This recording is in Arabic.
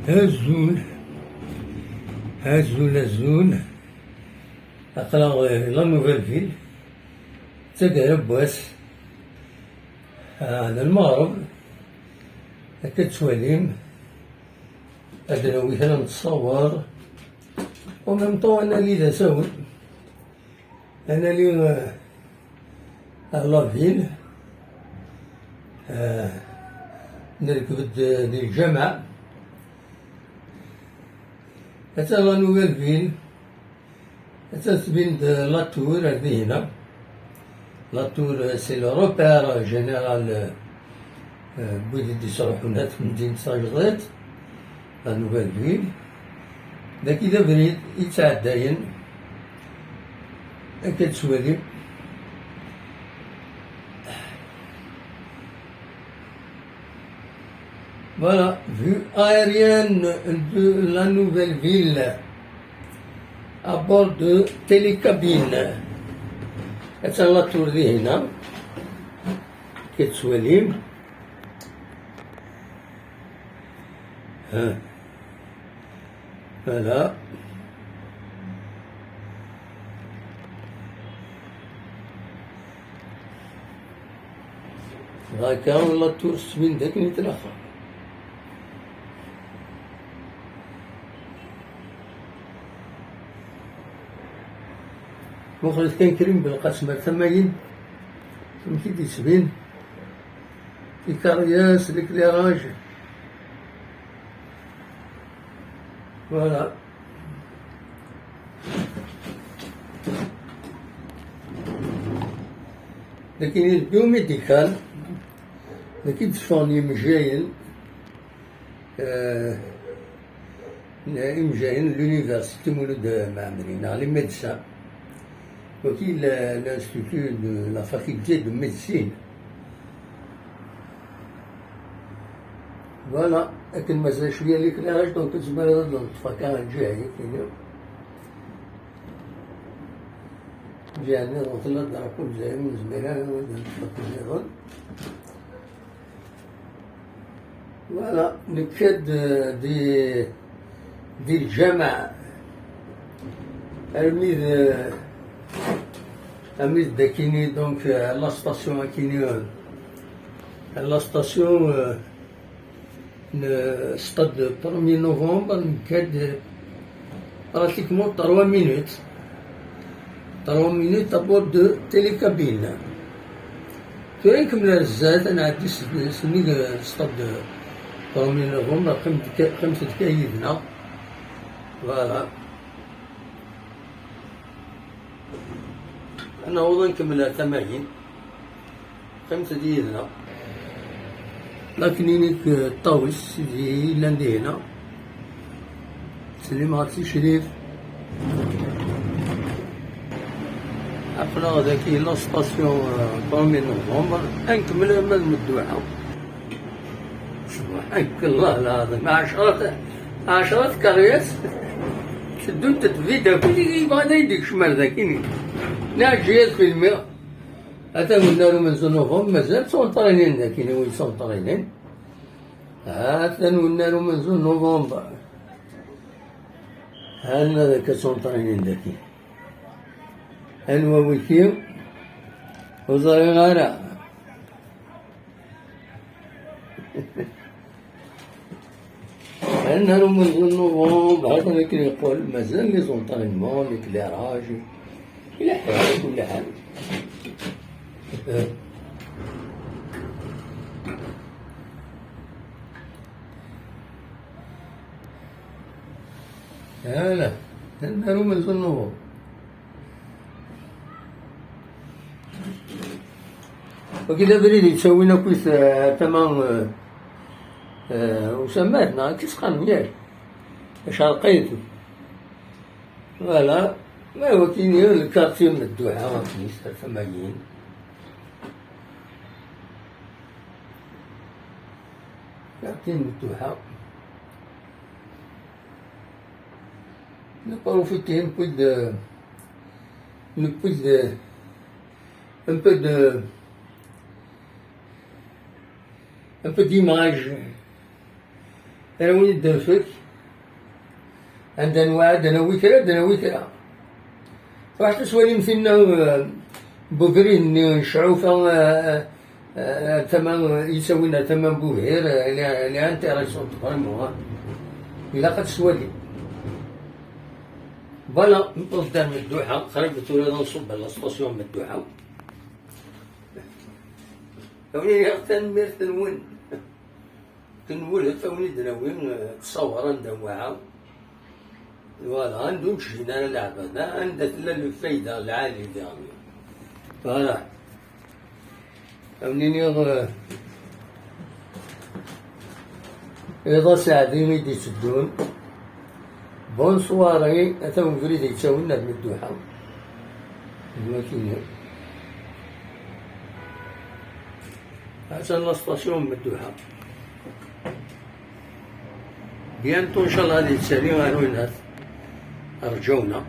Azul, azul, azul. Aql-aɣ la Nouvelle-Ville, Tagara n wass, d Lmeɣreb, akka tettwalim, ad nawi kra nتصور، en même temps anali d asawen, anali la ville، نركب دي الجامع، حتى لا Nouvelle-Ville، حتى تبين لا تور هذه هنا، لا تور سي لو روبير جينيرال بويدي يصرحونات في مدينة ساجدات، لا Nouvelle-Ville، ذاك إذا بريد يتعداين هكا تسوالي. Voilà, vue aérienne de la Nouvelle-Ville à bord de télécabine. هسه لا تور ذي هنا كتسواليم، فوالا هاكا لا تور تبين داك نيت الآخر. مخرج كان كريم بالقسمة ثمانين كي تسبين الكارياس الكليراج، فوالا. لكن البيوميديكال لكن تفاني مجاين مجاين لونيفرسيتي مولود معمرين على ميدسان، وكيل l'Institut de la faculté de médecine. فوالا، لكن مازال شوية ليكلاج دونك تزمر هاد الفكان جاي كاين جاني وصلنا دركو جاي من زميلان ونتفكر. فوالا نكاد دي الجامع أميز داكيني دونك لا ستاسيون كيني لا ستاسيون ستاد 1 نوفمبر نكاد براتيكمون 3 مينوت أبور دو تيليكابين. توري نكمل الزاد أنا عندي سمي ستاد 3 نوفمبر 5 كايدنا، فوالا. أنا أوضا نكمل 80 5 ديالنا، لكن إنك الطاوس دي لاندي هنا سليم عرسي شريف عقنا ذاكي لا ستاسيون 1 نوفمبر نكمل من المدوعة. سبحانك الله العظيم، عشرات كاريات شدو انت تفيدها كلي يبغى يديك شمال ذاكيني ناجيات في الماء. هذا قلنا من نوفمبر مازال سونطرينين ذاكيني وين سونطرينين، هذا قلنا من نوفمبر هانا ذاك سونطرينين ذاكي هنوا ويكيو وزاري غارة. أننا من نوفمبر هذا لكن يقول مازال لي زونطرينمون ليكليراج إلى حال كل حال. لا ندارو من نوفمبر. وكذا بريد تسوينا كويس تمام وسماتنا كيسقان ميال شرقيتو، فوالا. ما هو كاين الكارتي من الدوحة كنيسة 80 كارتي من الدوحة. نبروفيتي un peu un peu d'image أنا وين درفك عندنا وعد أنا ويكرا واحد سوالي مثلنا بقرين شعوفة ثمن يسوينا ثمن بوهير اللي أنت رئيسون تقرموها إلا قد سوالي فوالا نطلب دار مدوحة قريب تولي نصب على ستاسيون مدوحة وني تنمير تنولد فوني دناوين تصور ندوعها فوالا عندو مشينا للعبة عندها الفايدة العالية ديالي فوالا فوني إذا ساعدين يدي تسدون بون صواري أتاو فريد يتساوينا بمدوحة الماكينة هذا لاستاسيون مدوحة بيانتو إن شاء الله هذه السرية غير الناس أرجونا